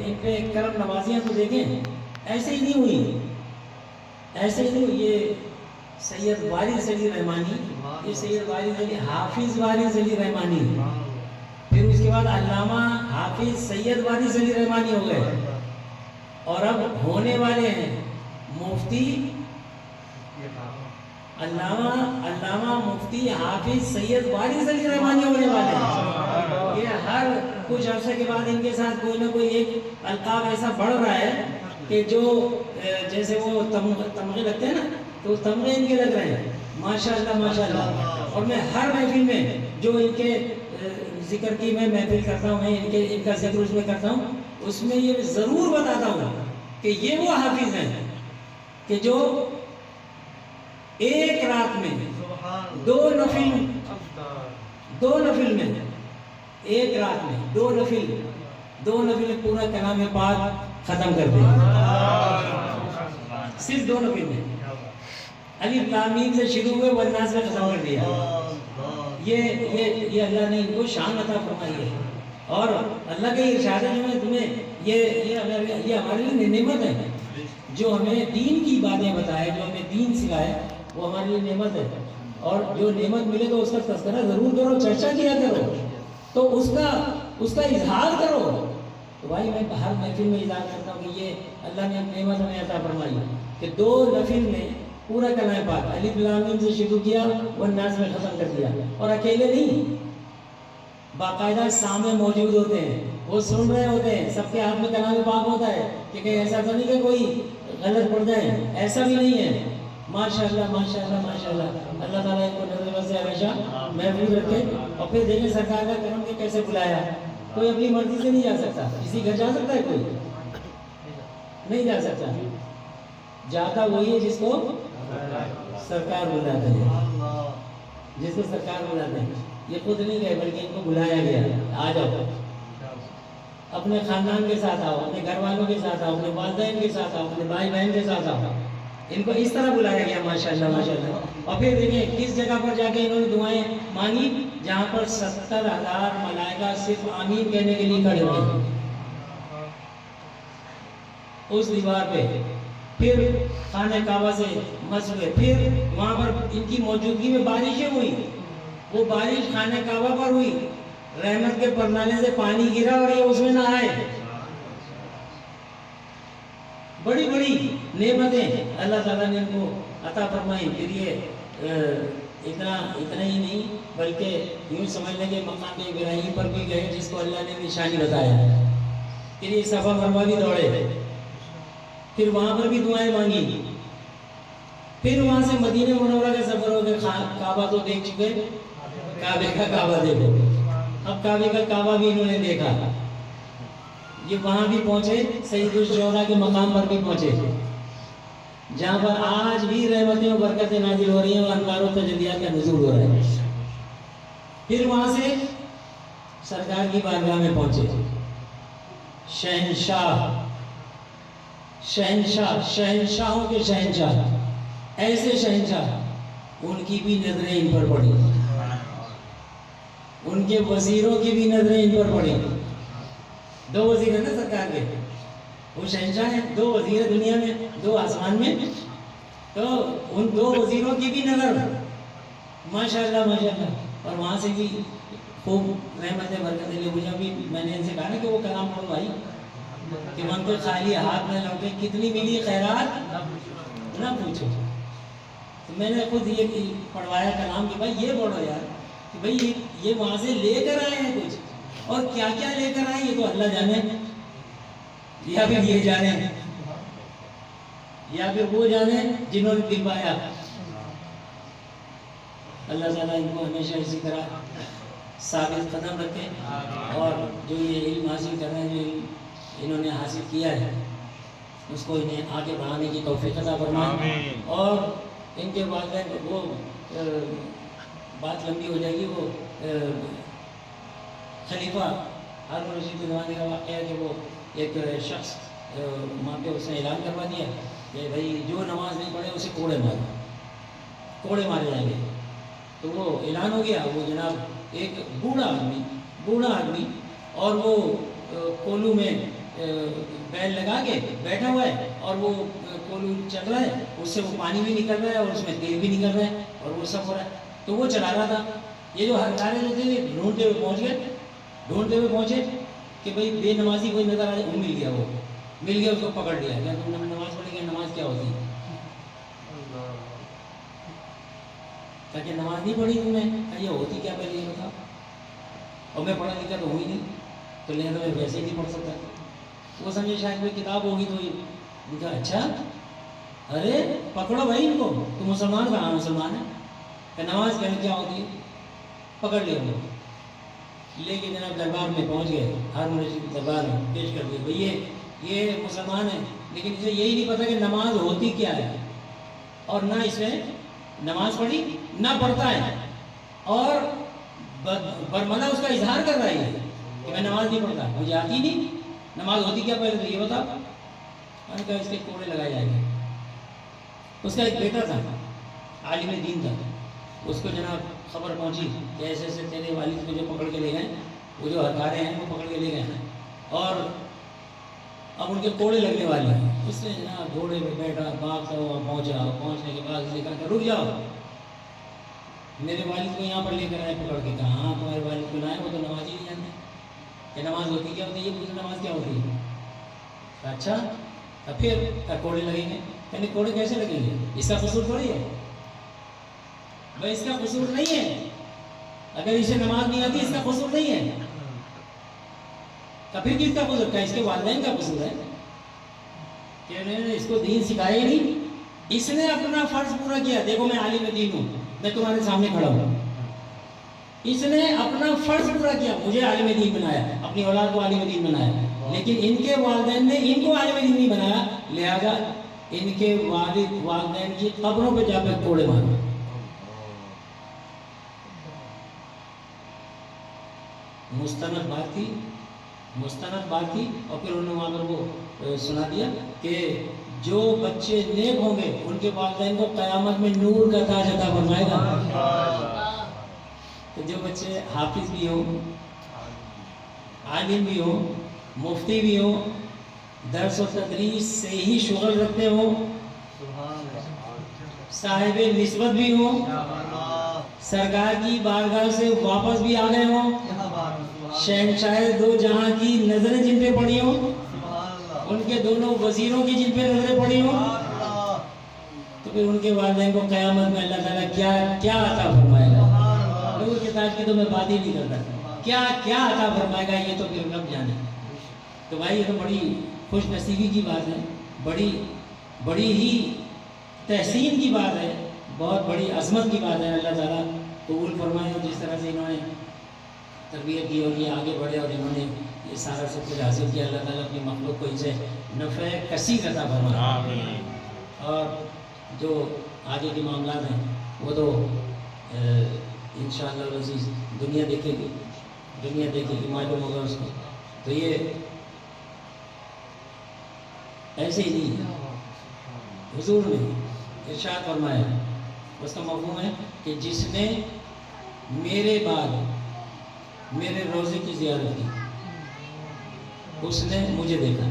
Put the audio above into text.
ان پہ کرم نوازیاں تو دیکھیں ایسے ہی نہیں ہوئی، ایسے ہی نہیں ہوئی. یہ سید وارث علی رحمانی، یہ سید وارث علی حافظ وارث علی رحمانی، پھر اس کے بعد علامہ حافظ سید وارث علی رحمانی ہو گئے، اور اب ہونے والے ہیں مفتی علامہ مفتی حافظ سید وارث علی رحمانی ہونے والے ہیں. یہ ہر کچھ عرصے کے بعد ان کے ساتھ کوئی نہ کوئی ایک القاب ایسا بڑھ رہا ہے کہ جو جیسے وہ تمغے لگتے ہیں نا، تو تمغے ان کے لگ رہے ہیں. ماشاءاللہ ماشاءاللہ. اور میں ہر محفل میں جو ان کے ذکر کی میں محفل کرتا ہوں، میں ان کا ذکر اس میں کرتا ہوں، اس میں یہ ضرور بتاتا ہوں کہ یہ وہ حافظ ہیں کہ جو ایک رات میں دو نفل میں، ایک رات میں دو نفل پورا کلام پاک ختم کر دیں. صرف 2 نفل میں الف لام میم سے شروع ہوئے والناس میں ختم کر دیا. یہ اللہ نے ان کو شان عطا فرمائی ہے، اور اللہ کے ارشاد ہے جو میں تمہیں یہ ہمارے لیے نعمت ہے، جو ہمیں دین کی باتیں بتائے، جو ہمیں دین سکھائے، وہ ہمارے لیے نعمت ہے. اور جو نعمت ملے تو اس کا تذکرہ ضرور کرو، چرچا کیا کرو، تو اس کا اظہار کرو. تو بھائی میں ہر محفل میں اظہار کرتا ہوں کہ یہ اللہ نے نعمت ہمیں عطا فرمائی کہ 2 نفل میں پورا کلام پاک الف لام میم سے شروع کیا والناس میں ختم کر دیا. اور اکیلے نہیں، باقاعدہ سامنے موجود ہوتے ہیں، وہ سن رہے ہوتے ہیں، سب کے ہاتھ میں کلام پاک ہوتا ہے کہ کہیں ایسا تو نہیں کہ کوئی غلط پڑ جائے، ایسا بھی نہیں ہے. ماشاءاللہ ماشاءاللہ ماشاءاللہ. اللہ تعالیٰ ان کو نظر سے ہمیشہ محفوظ رکھے. اور پھر دیکھیں سرکار کا کرم کے کیسے بلایا. کوئی اپنی مرضی سے نہیں جا سکتا. کسی گھر جا سکتا ہے؟ کوئی نہیں جا سکتا. جاتا وہی ہے جس کو سرکار بلاتے ہیں، جس کو سرکار بلاتے ہیں. یہ خود نہیں گئے بلکہ ان کو بلایا گیا. آ جاؤ، اپنے خاندان کے ساتھ آؤ، اپنے گھر والوں کے ساتھ آؤ، اپنے والدین کے ساتھ آؤ، اپنے بھائی بہن کے ساتھ آؤ. ان کو اس طرح بلایا گیا. ماشاءاللہ ماشاءاللہ. اور پھر دیکھیں کس جگہ پر جا کے انہوں نے دعائیں مانگی، جہاں پر 70,000 ملائکہ صرف آمین کہنے کے لیے کھڑے ہوئے اس دیوار پہ. پھر خانہ کعبہ سے مس ہوئے، پھر وہاں پر ان کی موجودگی میں بارشیں ہوئی. وہ بارش خانہ کعبہ پر ہوئی، رحمت کے پرنانے سے پانی گرا اور یہ اس میں نہائے. بڑی بڑی نعمتیں اللہ تعالیٰ نے ان کو عطا فرمائی. پھر یہ اتنا ہی نہیں بلکہ یوں سمجھ لیں کہ مقام ابراہیم پر بھی گئے جس کو اللہ نے نشانی بتایا. پھر یہ صفا مروا بھی دوڑے، پھر وہاں پر بھی دعائیں مانگی. پھر وہاں سے مدینہ منورہ کا سفر ہو گیا. کعبہ تو دیکھ چکے، کعبے کا کعبہ دیکھو. اب کعبے کا کعبہ بھی انہوں نے دیکھا. یہ وہاں بھی پہنچے، سید الشہداء کے مقام پر بھی پہنچے، جہاں پر آج بھی رحمتیں و برکتیں نازل ہو رہی ہیں اور انوار و تجلیات کا نزول ہو رہا ہے. پھر وہاں سے سرکار کی بارگاہ میں پہنچے. شہنشاہوں کے شہنشاہ، ایسے شہنشاہ، ان کی بھی نظریں ان پر پڑی، ان کے وزیروں کی بھی نظریں ان پر پڑی. 2 وزیر ہیں نا سرکار کے، وہ شہنشاہ ہیں. 2 وزیر دنیا میں، 2 آسمان میں، تو ان 2 وزیروں کی بھی نظر ماشاءاللہ ماشاءاللہ. اور وہاں سے بھی خوب رحمت برکت لے. مجھے بھی میں نے ان سے کہا نا کہ وہ کلام پڑھو بھائی، کہ من کو خالی ہاتھ نہ لوٹے، کتنی ملی خیرات نہ پوچھو. تو میں نے خود یہ پڑھوایا کلام کہ بھائی یہ پڑھو یار، کہ بھائی یہ وہاں سے لے کر آئے ہیں کچھ، اور کیا کیا لے کر آئے یہ تو اللہ جانے، یا پھر یہ جانے، یا پھر وہ جانے جنہوں نے دلوایا. اللہ تعالیٰ ان کو ہمیشہ اسی طرح ثابت قدم رکھے، اور جو یہ علم حاصل کر رہے ہیں، جو علم انہوں نے حاصل کیا ہے، اس کو انہیں آگے بڑھانے کی توفیق عطا فرمائے. اور ان کے والدین، وہ بات لمبی ہو جائے گی، وہ خلیفہ ہارون رشید کے زمانے کا واقعہ ہے کہ وہ ایک شخص وہاں پہ اس نے اعلان کروا دیا کہ بھائی جو نماز نہیں پڑھے اسے کوڑے مارے جائیں گے. تو وہ اعلان ہو گیا. وہ جناب ایک بوڑھا آدمی، اور وہ کولو میں بیل لگا کے بیٹھا ہوا ہے اور وہ کول چل رہا ہے، اس سے وہ پانی بھی نکل رہا ہے اور اس میں تیل بھی نکل رہا ہے اور وہ سب ہو رہا ہے، تو وہ چلا رہا تھا۔ یہ جو ہرکارے جو تھے ڈھونڈتے ہوئے پہنچے کہ بھئی بے نمازی کوئی نظر آئے، وہ مل گیا، اس کو پکڑ لیا، کیا تم نے نماز پڑھی؟ کہ نماز کیا ہوتی ہے؟ کہ نماز نہیں پڑھی تم نے؟ کہ یہ ہوتی کیا پہلے یہ بتاؤ؟ اور میں پڑھا لکھا تو ہوں ہی نہیں، تو لہذا میں ویسے ہی نہیں پڑھ سکتا۔ وہ سمجھے شاید کوئی کتاب ہوگی تو یہ کہا اچھا، ارے پکڑو بھائی ان کو، تو مسلمان کہاں مسلمان ہے؟ کہ نماز کہنے کیا ہوتی ہے؟ پکڑ لیا وہ، لے کے جناب دربار میں پہنچ گئے، ہارون رشید دربار میں پیش کر دیا، بھئی یہ مسلمان ہے لیکن اسے یہی نہیں پتا کہ نماز ہوتی کیا ہے، اور نہ اس نے نماز پڑھی نہ پڑھتا ہے، اور برملا اس کا اظہار کر رہا ہے کہ میں نماز نہیں پڑھتا، مجھے آتی نہیں، نماز ہوتی کیا پہلے تو یہ بتا۔ میں نے کہا اس کے کوڑے لگائے جائیں گے۔ اس کا ایک بیٹا تھا، عالم دین تھا، اس کو جناب خبر پہنچی کہ ایسے ایسے تیرے والد کو جو پکڑ کے لے گئے، وہ جو ہرکارے ہیں وہ پکڑ کے لے گئے ہیں اور اب ان کے کوڑے لگنے والے ہیں۔ اس نے جناب گھوڑے پہ بیٹھا بھاگتا ہوا پہنچنے کے بعد اس نے کہا کہ رک جاؤ، میرے والد کو یہاں پر لے کر آئے پکڑ کے۔ کہا ہاں تمہارے والد کو لائے، وہ تو نماز ہی نہیں جانتے کہ نماز ہوتی کیا ہوتی ہے، یہ پوچھے نماز کیا ہوتی ہے؟ اچھا اب پھر کوڑے لگیں گے، یعنی کوڑے کیسے لگیں گے؟ اس کا قصور تھوڑی ہے بھائی، اس کا قصور نہیں ہے، اگر اسے نماز نہیں آتی اس کا قصور نہیں ہے، تو پھر کس کا قصور؟ کیا اس کے والدین کا قصور ہے کہ انہوں نے اس کو دین سکھایا ہی نہیں؟ اس نے اپنا فرض پورا کیا، دیکھو میں عالم دین ہوں، میں تمہارے سامنے کھڑا ہوں، اس نے اپنا فرض پورا کیا، مجھے عالم دین بنایا، اپنی اولاد کو عالم دین بنایا، لیکن ان کے والدین نے ان کو عالم دین نہیں بنایا، لہذا ان کے والدین کی قبروں پہ جا کر کوڑے مارو۔ مستند بات تھی اور پھر انہوں نے وہاں پر وہ سنا دیا کہ جو بچے نیک ہوں گے ان کے والدین کو قیامت میں نور کا تاج عطا فرمائے گا۔ تو جو بچے حافظ بھی ہوں، عالم بھی ہوں، مفتی بھی ہوں، درس و تدریس سے ہی شغل رکھتے ہوں، صاحب نسبت بھی ہوں، سرکار کی بارگاہ سے واپس بھی آ گئے ہوں، شہنشاہ دو جہاں کی نظریں جن پہ پڑی ہوں، ان کے دونوں وزیروں کی جن پہ نظریں پڑی ہوں، تو پھر ان کے والدین کو قیامت میں اللہ تعالیٰ کیا عطا فرمائے گا؟ نور کے تاج کی تو میں بات ہی نہیں کرتا، کیا عطا فرمائے گا یہ تو پھر رب جانے۔ تو بھائی یہ تو بڑی خوش نصیبی کی بات ہے، بڑی ہی تحسین کی بات ہے، بہت بڑی عظمت کی بات ہے۔ اللہ تعالیٰ قبول فرمائے، اور جس طرح سے انہوں نے تربیت کی اور یہ آگے بڑھے اور انہوں نے یہ سارا سب کچھ حاصل کیا، اللہ تعالیٰ اپنی مخلوق کو ان سے نفع کثیر عطا فرمائے۔ اور جو آگے کے معاملات ہیں وہ تو انشاءاللہ العزیز دنیا دیکھے گی، معلوم ہوگا اس کو۔ تو یہ ایسے ہی نہیں، حضور نے ارشاد فرمایا، اس کا مفہوم ہے کہ جس نے میرے بعد میرے روزے کی زیارت کی اس نے مجھے دیکھا۔